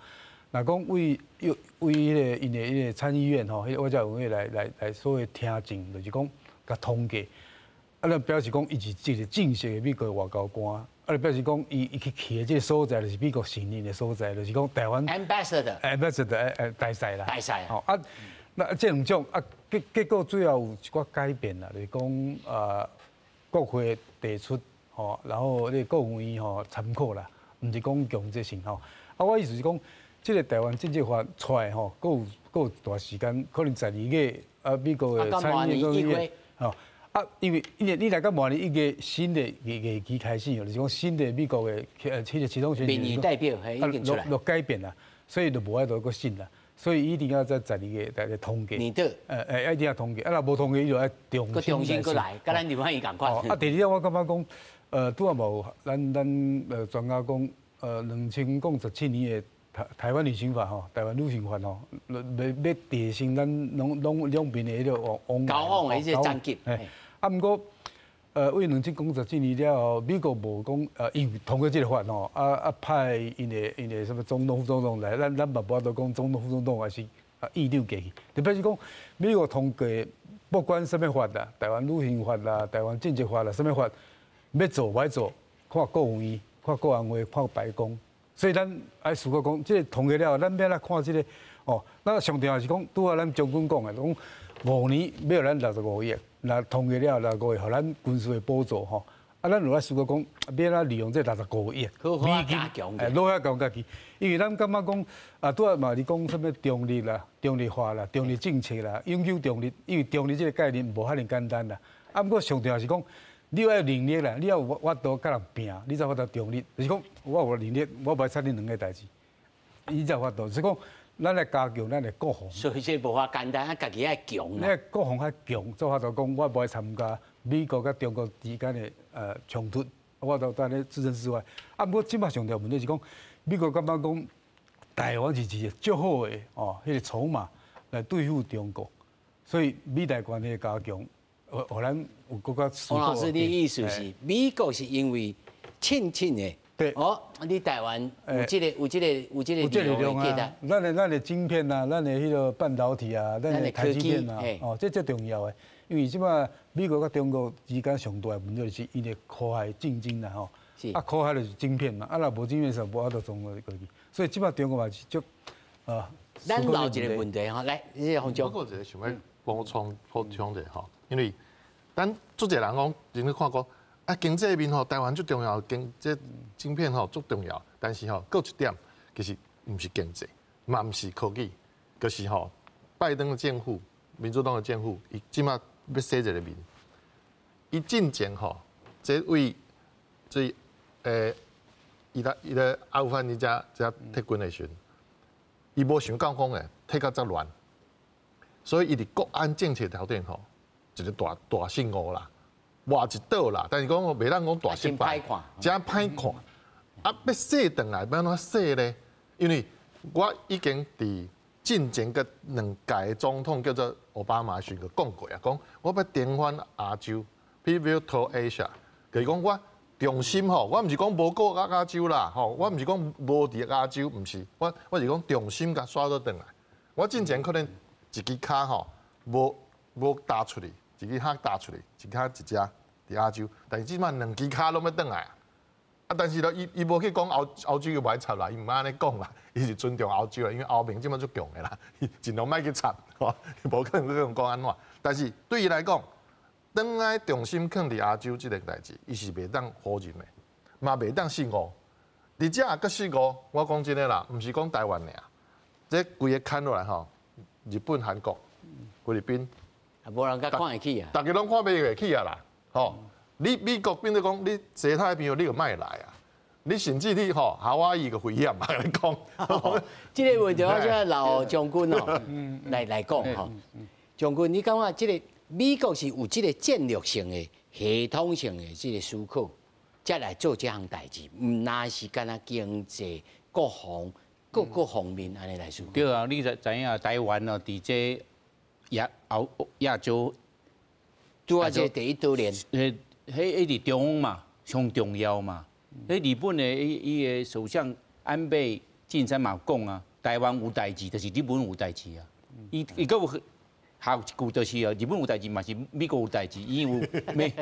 若讲为迄个因的参议院我才有会来所谓听证，就是讲甲通过，啊，咱表示讲伊是一个正式的美国外交官，啊，表示讲伊去的这个所在就是美国承认的所在，就是讲台湾 ambassador 大使啦，大使哦啊，那这两种啊结果最后有一寡改变啦，就是讲国会提出吼，然后那国务院吼参考啦，毋是讲强制性吼。啊，我意思是讲，这个台湾政治法出来吼，佫有一段时间，可能12月啊，美国的参议院吼。啊，因为你来到明年1月新的月期开始，就是讲新的美国的迄个启动选举，民意代表已经出来，落改变啦，所以就无爱多个信啦，所以一定要在12月大家通过。你的一定要通过，啊，若无通过，伊就要重新来，甲咱台湾伊共款。啊，第二点我感觉讲，拄啊无咱专家讲，2017年的台湾旅行法吼，台湾旅行法吼，要提升咱两边的迄个往交往的迄个战绩。啊，毋过，为2017年了后，美国无讲，因为通过这个法吼，派因的什么总统、副总统来，咱嘛无法度讲总统、副总统还是议长过去。特别是讲美国通过不管什么法啦，台湾旅行法啦、台湾政治法啦，什么法要做歹做，看国务院、看国安会、看白宫。所以咱爱思考讲，这个通过了后，咱要来看这个哦。那上重要是讲，拄好咱将军讲的，讲5年要咱65亿。那通过了65亿，互咱军事的补助吼，啊，咱有来思考讲，要来利用这65亿美金，落下讲家己，因为咱感觉讲，啊，拄啊嘛你讲什么中立啦、中立化啦、中立政策啦，永久中立，因为中立这个概念无遐尼简单啦。啊，不过上重要是讲，你要有能力啦，你要有法度甲人拼，你才法度中立。就是讲，我有能力，我袂插你两个代志，伊才有法度。就是讲。咱来加强咱的国防，所以这无法简单，家己要强。你国防较强，做法就讲我不会参加美国甲中国之间的冲突，我就等咧置身事外。啊，不过即摆上条问题是讲，美国感觉讲台湾是一个足好的哦，迄个筹码来对付中国，所以美台关系加强，互咱有更加思考。王老师，你意思是美国是因为亲的？对，哦，你台湾有这个力量啊，咱的晶片啊，咱的迄个半导体啊，咱的台积电啊，哦，这最重要的，因为即摆美国甲中国之间上大的问题就是伊的科海竞争啦，吼，啊，科海就是晶片嘛，啊，若无晶片时候无法度中国过去，所以即摆中国嘛是足咱老一个问题吼，来，你洪总。不过一个想要补充者吼，因为咱足侪人讲，真去看过。啊，经济面吼，台湾最重要，这晶片吼最重要。但是吼，搁一点，其实毋是经济，嘛毋是科技，就是吼，拜登的政府、民主党的政府，伊即马要洗一个面。伊进前吼，这位伊咧阿富汗伊遮撤军的时阵，伊无想讲诶，退到遮乱，所以伊伫国安政策条件吼，一个大失误啦。换一道啦，但是讲袂当讲大失败，真歹看。啊，要洗转来，要安怎洗咧？因为我已经伫进前个2届总统叫做奥巴马时就讲过啊，讲我要重返亚洲 ，Pivot to Asia， 就是讲我重心吼，我毋是讲无过亚洲啦，吼，我毋是讲无伫亚洲，毋是，我是讲重心甲刷倒转来。我进前可能一支卡吼，无打出去。一支脚打出来，一脚一只伫亚洲，但是即摆2支脚拢要转来啊！但是咧，伊无去讲欧洲又歹插啦，伊毋安尼讲啦，伊是尊重欧洲啦，因为欧盟即摆足强的啦，伊尽量莫去插，吼，无可能去讲安怎。但是对伊来讲，转来重心放伫亚洲即个代志，伊是袂当否认的，嘛袂当失误。而且啊，个失误，我讲真诶啦，毋是讲台湾尔，这规个看落来吼，日本、韩国、菲律宾。无人甲看会起啊！大家拢看袂会起啊啦，吼！你美国变做讲，你西太平洋你就莫来啊！你甚至你吼夏威夷个危险嘛来讲。这个问题我想老将军哦，来讲吼。将军，你感觉这个美国是有这个战略性的、系统性的这个思考，才来做这项代志，唔那是干那经济、国防各方面安尼来思考。对啊，你知影台湾哦，伫这亚洲，拄啊，这第一岛链，迄伫中央嘛，上重要嘛。迄日本的伊个首相安倍晋三嘛讲啊，台湾有代志，就是日本有代志啊。伊个有还有一句就是哦，日本有代志嘛是美国有代志，因为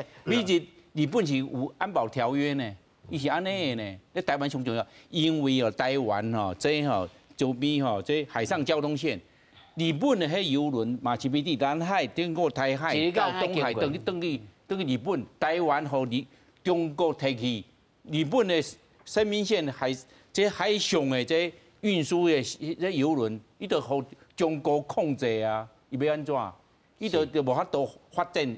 日本是有安保条约呢，伊是安尼的呢。咧台湾上重要，因为哦台湾吼这吼周边吼这海上交通线，日本的迄游轮嘛是要伫南海经过台海到东海，登去日本，台湾互中国摕去日本的生命线海上的这运输的这游轮，伊就互中国控制啊，伊要安怎？伊就无法度发展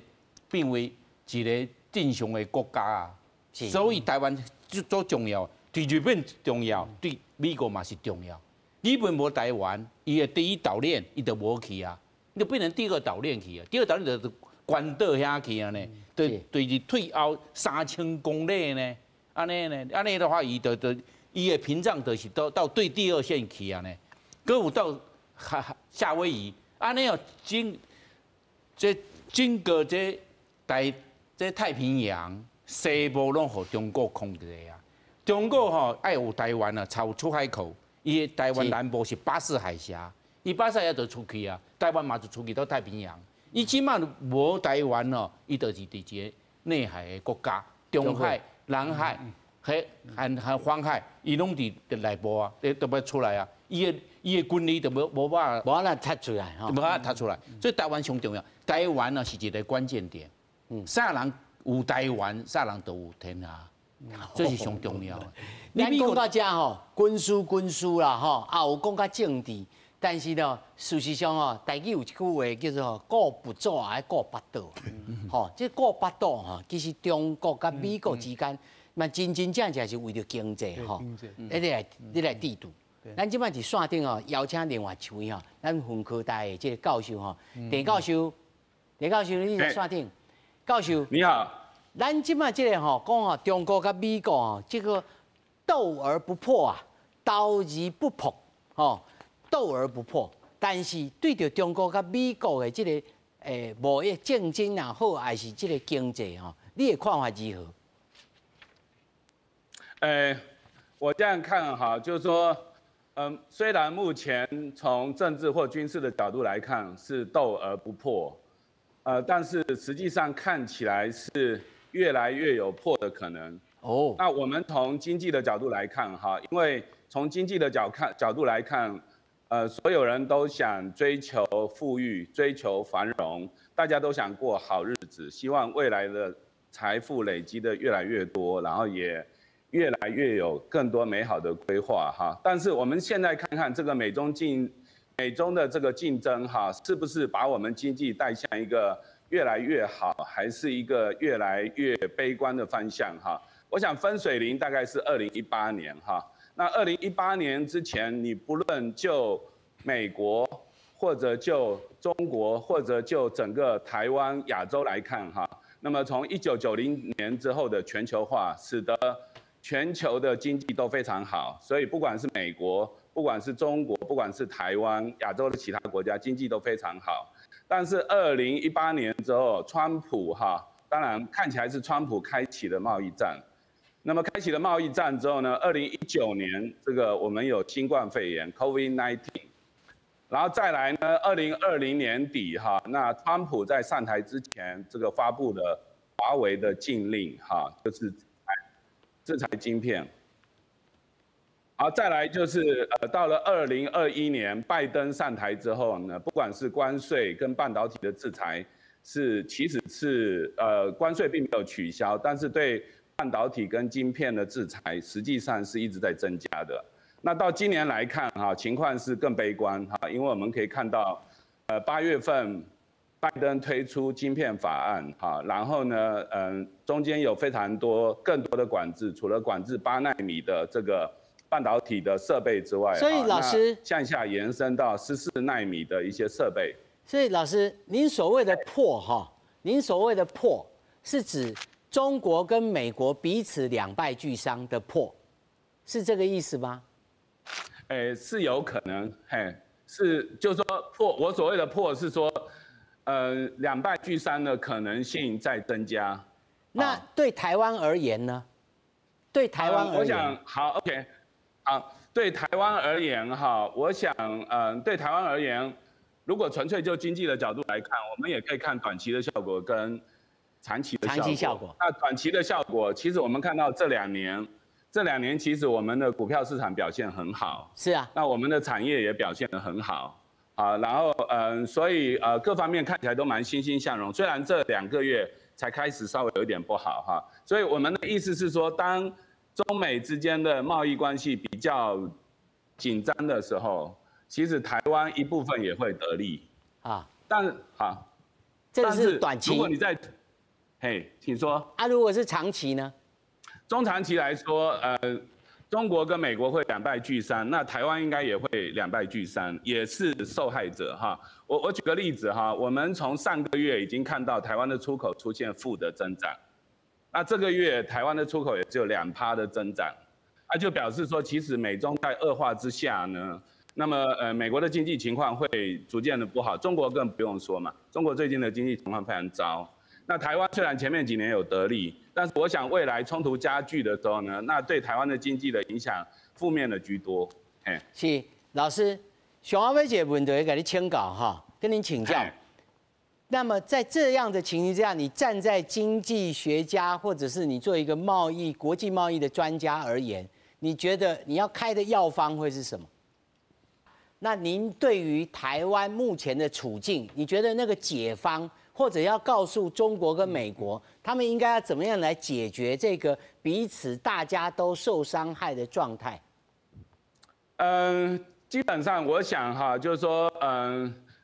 变为一个正常的国家啊。所以台湾最重要，对日本重要，对美国嘛是重要。日本无台湾，伊的第一岛链伊就无去啊，你就变成第二岛链去啊。第二岛链就关岛遐去啊呢，对是退后3000公里呢，安尼的话，伊的屏障就是到对第二线去啊呢，搁有到夏威夷，安尼哦整个这太平洋西部拢互中国控制啊。中国吼爱有台湾啊，朝出海口。伊台湾南部是巴士海峡，伊巴士海峡就出去啊，台湾嘛就出去到太平洋。伊起码无台湾哦，伊就是伫一个内海的国家，中海、南海、和黄海，伊拢伫内部啊，都要出来啊。伊的军力就无法拆出来，无法拆出来。所以台湾上重要，台湾啊是一个关键点。啥人有台湾，啥人都有天下。这是上重要的。咱讲到这吼，军事啦吼，也有讲到政治，但是呢，事实上吼，台语有一句话叫做“顾不做还顾八岛”。吼，这顾八岛吼，其实中国甲美国之间，嘛真正是为了经济吼，你来制度。咱即摆伫线顶哦，邀请另外一位吼，咱分科大的这个教授吼，陈教授，你在线顶，教授你好。咱即摆即个吼讲吼，中国甲美国吼，这个斗而不破啊，刀而不破，吼，斗而不破。但是对着中国甲美国的这个贸易竞争也好，还是这个经济吼，你的看法如何？我这样看哈，就是说，虽然目前从政治或军事的角度来看是斗而不破，但是实际上看起来是越来越有破的可能。哦，那我们从经济的角度来看哈，因为从经济的角度来看，所有人都想追求富裕、追求繁荣，大家都想过好日子，希望未来的财富累积的越来越多，然后也越来越有更多美好的规划哈。但是我们现在看看这个美中的这个竞争哈，是不是把我们经济带向一个越来越好，还是一个越来越悲观的方向哈？我想分水岭大概是2018年哈。那2018年之前，你不论就美国，或者就中国，或者就整个台湾、亚洲来看哈，那么从1990年之后的全球化，使得全球的经济都非常好，所以不管是美国，不管是中国，不管是台湾、亚洲的其他国家，经济都非常好。但是2018年之后，川普哈，当然看起来是川普开启了贸易战。那么开启了贸易战之后呢，2019年这个我们有新冠肺炎 COVID-19， 然后再来呢，2020年底哈，那川普在上台之前，这个发布了华为的禁令哈，就是制裁晶片。好，再来就是到了2021年，拜登上台之后呢，不管是关税跟半导体的制裁，其实是关税并没有取消，但是对半导体跟晶片的制裁，实际上是一直在增加的。那到今年来看哈，情况是更悲观哈，因为我们可以看到，8月份拜登推出晶片法案哈，然后呢，中间有非常更多的管制，除了管制8奈米的这个半导体的设备之外，所以老师向下延伸到14奈米的一些设备。所以老师，您所谓的破哈，您所谓的破是指中国跟美国彼此两败俱伤的破，是这个意思吗？是有可能，就是说破，我所谓的破是说，两败俱伤的可能性在增加。那对台湾而言呢？对台湾而言，我想好 ，OK， 好，对台湾而言哈，我想，对台湾而言，如果纯粹就经济的角度来看，我们也可以看短期的效果跟长期的效果。那短期的效果，其实我们看到这两年其实我们的股票市场表现很好。是啊。那我们的产业也表现得很好啊。然后所以各方面看起来都蛮欣欣向荣。虽然这2个月才开始稍微有一点不好哈。所以我们的意思是说，当中美之间的贸易关系比较紧张的时候，其实台湾一部分也会得利啊。这是短期。如果你在，请说。如果是长期呢？中长期来说，中国跟美国会两败俱伤，那台湾应该也会两败俱伤，也是受害者哈。我举个例子哈，我们从上个月已经看到台湾的出口出现负的增长。那这个月台湾的出口也只有2%的增长，就表示说，其实美中在恶化之下呢，那么美国的经济情况会逐渐的不好，中国更不用说嘛，中国最近的经济情况非常糟。那台湾虽然前面几年有得利，但是我想未来冲突加剧的时候呢，那对台湾的经济的影响负面的居多。是老师，想要一个问题给你请教哈，跟您请教。那么在这样的情形之下，你站在经济学家，或者是你做一个国际贸易的专家而言，你觉得你要开的药方会是什么？那您对于台湾目前的处境，你觉得那个解方，或者要告诉中国跟美国，他们应该要怎么样来解决这个彼此大家都受伤害的状态？基本上我想哈，就是说，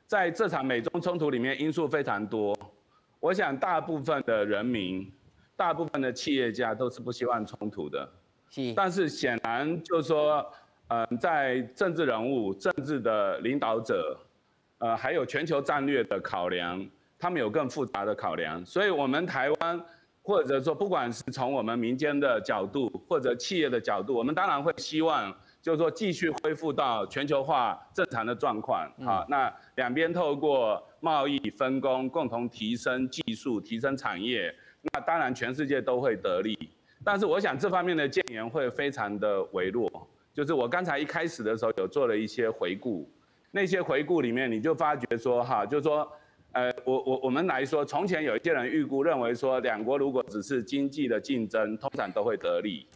在这场美中冲突里面因素非常多，我想大部分的人民、大部分的企业家都是不希望冲突的。但是显然就是说，在政治人物、政治的领导者，还有全球战略的考量，他们有更复杂的考量。所以，我们台湾或者说不管是从我们民间的角度或者企业的角度，我们当然会希望。就是说，继续恢复到全球化正常的状况，那两边透过贸易分工，共同提升技术、提升产业，那当然全世界都会得利。但是我想这方面的建言会非常的微弱。就是我刚才一开始的时候有做了一些回顾，那些回顾里面你就发觉说，就是说，我们来说，从前有一些人预估认为说，两国如果只是经济的竞争，通常都会得利。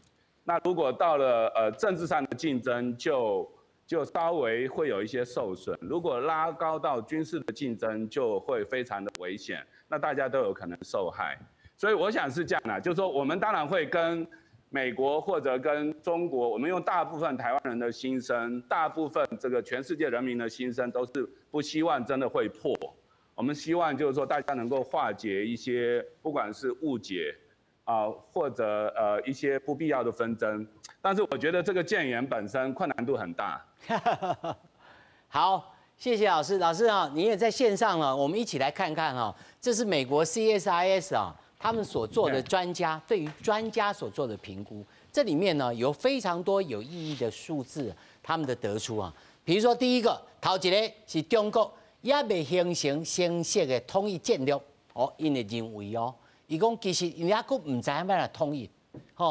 那如果到了政治上的竞争，就稍微会有一些受损。如果拉高到军事的竞争，就会非常的危险。那大家都有可能受害。所以我想是这样啦，就是说我们当然会跟美国或者跟中国，我们用大部分台湾人的心声，大部分这个全世界人民的心声，都是不希望真的会破。我们希望就是说大家能够化解一些不管是误解。或者一些不必要的纷争，但是我觉得这个建言本身困难度很大。好，谢谢老师。老师你也在线上了，我们一起来看看这是美国 CSIS 他们所做的专家对于专家所做的评估，这里面呢有非常多有意义的数字，他们的得出比如说第一个，头一个是中国也未形成清晰的统一战略，因为认为伊讲其实人家佫唔知影要来统一，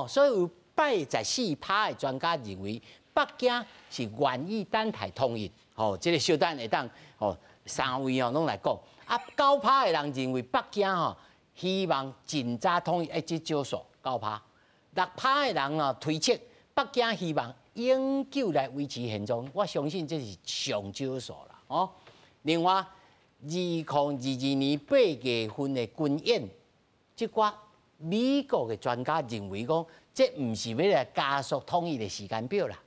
所以有84%的专家认为北京是愿意单台统一，这个小等会当3位拢来讲，9%的人认为北京希望尽早统一，这少数9%，6%的人推测北京希望永久来维持现状，我相信这是上少数啦，另外，2022年8月份的军演。即寡美国的专家认为讲，这唔是要来加速统一的时间表啦。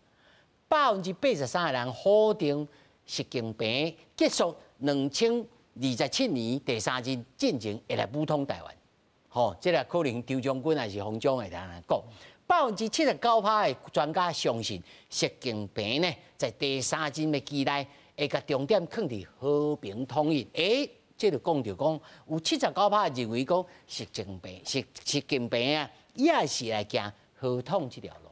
83%的人否定习近平结束2027年第3任进程会来武统台湾。这个可能张将军还是洪将会当来讲。79%的专家相信习近平呢，在第3任的期内会甲重点放伫和平统一。这就讲有79%认为讲习近平也是来行和统这条路，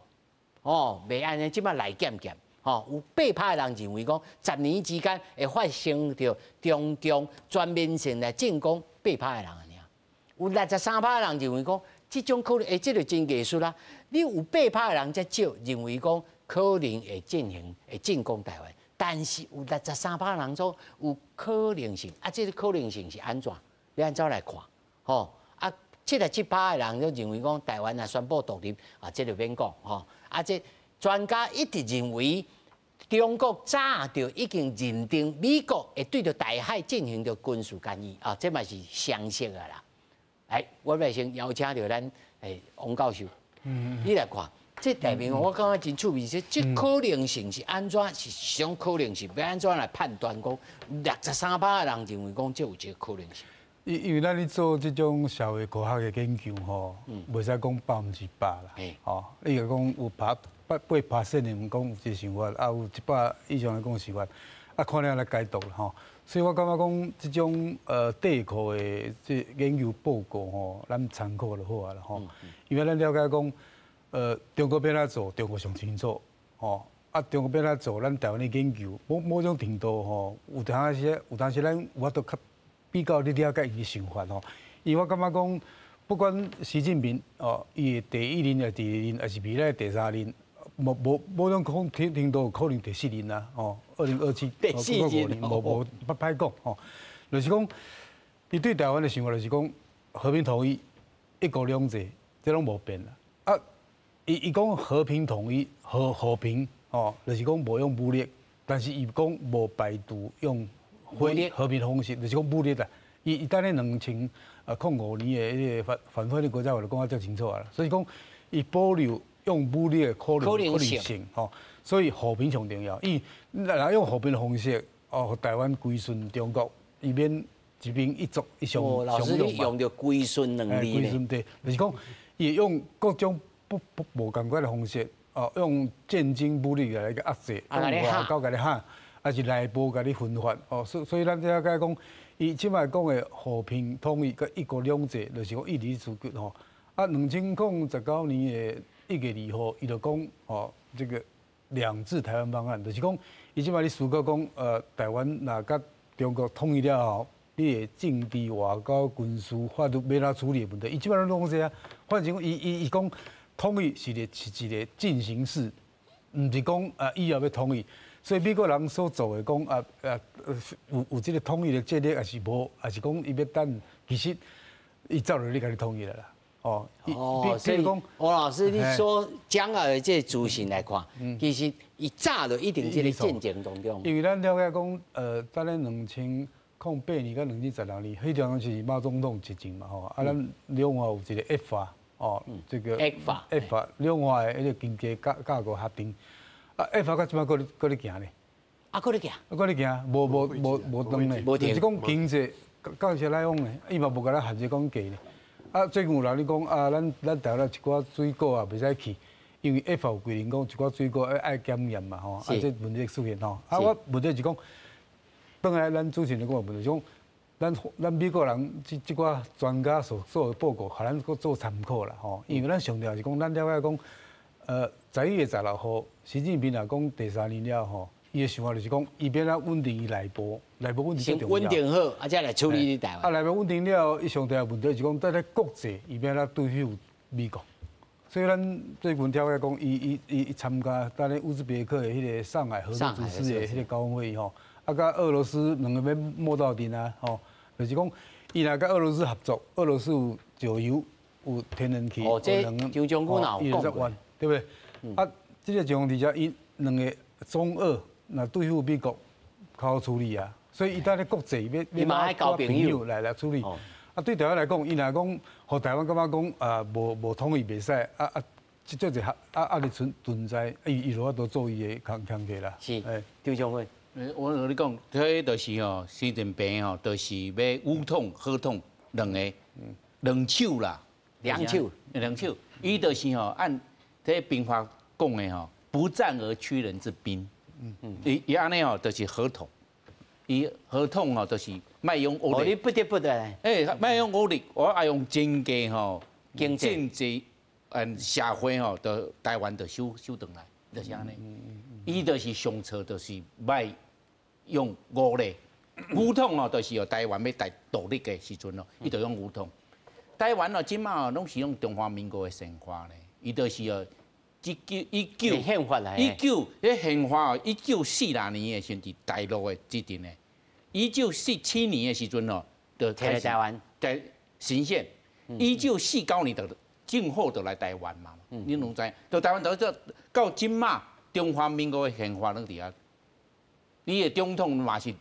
袂安尼即摆来减减，有8%的人认为讲10年之间会发生着中共全面性来进攻，8%的人尔，有63%的人认为讲这种可能，这就真艺术啦。你有8%的人才少认为讲可能会进攻台湾，但是有63%人做有可能性，啊，这个可能性是安怎？你安怎来看？吼，啊，7%的人就认为讲台湾啊宣布独立啊，这就免讲吼。啊，这专家一直认为中国早就已经认定美国会对着台海进行着军事干预啊，这嘛是相识的啦。哎，我要先邀请到咱王教授，你来看。这内面我感觉真趣味，这可能性是安怎？是上可能性要安怎来判断？讲63%的人认为讲这有这个可能性。因为咱咧做这种社会科学的研究吼，袂使讲100%啦，吼，你个讲有8%的，毋讲有这想法，啊有100以上的讲想法，啊看了来解读啦吼。所以我感觉讲这种地壳的这研究报告吼，咱参考就好啊啦吼。因为咱了解讲。中国要哪做，中国上清楚，吼啊，中国要哪做，咱台湾的研究，某种程度吼，有当时咱有法度较比较你了解伊的想法吼。因为我感觉讲，不管习近平哦，伊的第1任、第2任，还是未来第3任，某种程度可能第4任啦，吼，2027、2025年，无歹讲吼。就是讲，伊对台湾的想法就是讲和平统一、1国2制，这拢无变啦。啊。伊讲和平统一和平哦，就是讲无用武力，但是伊讲无排除用和平方式，就是讲武力啦。伊等咧2005年的迄个反分裂国家法就讲啊足清楚啊啦，所以讲伊保留用武力的可能性吼，所以和平上重要。若用和平的方式哦，台湾归顺中国，以免一兵一族一上老师你用着归顺2字归顺对，就是讲伊用各种。无共款的方式，哦，用战争武力来个压制，用外交甲你喊，还是内部甲你分发，哦，所以咱了解讲，伊即摆讲的和平统一甲1国2制，就是讲一直持续吼。啊，2019年的1月2号，伊就讲哦，这个2制台湾方案，就是讲伊即摆咧思考讲，台湾若甲中国统一了后，你的政治、外交、军事、法律要哪处理的问题，伊即摆拢讲这啊，反正伊讲。统一是一个进行式，唔是讲以后要统一。所以美国人所做的讲有这个统一的节力，还是无，还是讲伊要等，其实伊早就咧甲你统一了啦。所以讲王老师，你说将来的这自信来看，其实伊早就一定这个战争当中。因为咱了解讲，在咱2008年到2016年，迄段是马总统执政嘛吼，啊，咱两岸有一个 F 法。哦，这个 F 法两岸的迄个经济架构协定，啊 F 法到即摆搁咧行呢？搁咧行？搁咧行，无断呢。就是讲经济到时来往呢，伊嘛无甲咱限制讲价呢。啊，最近有人咧讲啊，咱台湾一寡水果啊袂使去，因为 F 法有规定讲一寡水果爱检验嘛吼，啊这问题出现吼。啊，我问题是讲，当来咱主持人讲的问题讲。咱美国人即寡专家所做的报告，互咱搁做参考啦吼。因为咱上条是讲，咱了解讲，11月16号，习近平若讲第3年了吼，伊的想法就是讲，伊变啊稳定伊内部稳定最重要。稳定好，啊，再来处理你台湾。内部稳定了，伊上条问题是讲，在咧国际，伊变啊对付美国。所以咱最近了解讲，伊参加咱咧乌兹别克的迄个上海合作组织的迄个高峰会议吼，啊，甲俄罗斯两个要摸到顶啊吼。就是讲，伊若甲俄罗斯合作，俄罗斯有石油、有天然气，这张将军有讲过，对不对？啊，这个情况底下，伊两个中俄若对付美国，较好处理啊。所以伊在咧国际要交朋友来处理。啊，对台湾来讲，伊若讲，互台湾感觉讲无统一袂使，即种就压力存在，伊就法度做伊的工课啦。是，张将军。我跟你讲，这就是吼，习近平吼，就是要武统、和统两手啦，两手。伊就是吼，按这兵法讲的吼，不战而屈人之兵。伊安尼吼，就是和统。伊和统吼，就是卖用武力。你不得不的。卖用武力，我爱用经济吼，经济社会吼，到台湾就收转来，就是安尼。伊就是上策，就是卖用武力。武统哦，就是哦，台湾要独立的时阵哦，伊就用武统。台湾哦，即马哦，拢是用中华民国的神话咧。伊就是哦，宪法来宪法1946年的时候，大陆的制定的，1947年的时阵哦，就开台湾在行宪，1949年政府就来台湾嘛，你拢知，到台湾到今嘛，中华民国的宪法拢伫遐，你的总统嘛是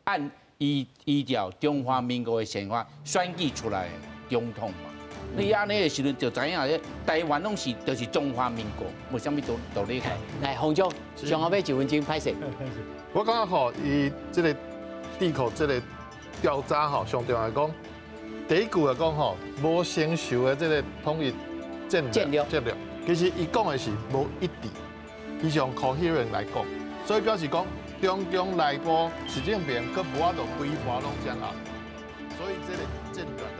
按依照中华民国的宪法选举出来的总统嘛。你安尼的时阵就知影，台湾拢是就是中华民国，无啥物道理。来，洪总，上后尾1分钟拍摄。我感觉吼，伊这个地口这个调查吼，上重要讲，第一句来讲吼，无成熟的这个统一战略，其实伊讲的是无一致，伊是用 coherent 来讲，所以表示讲中共内部实际上边佮无法度规划拢掌握，所以这个战略。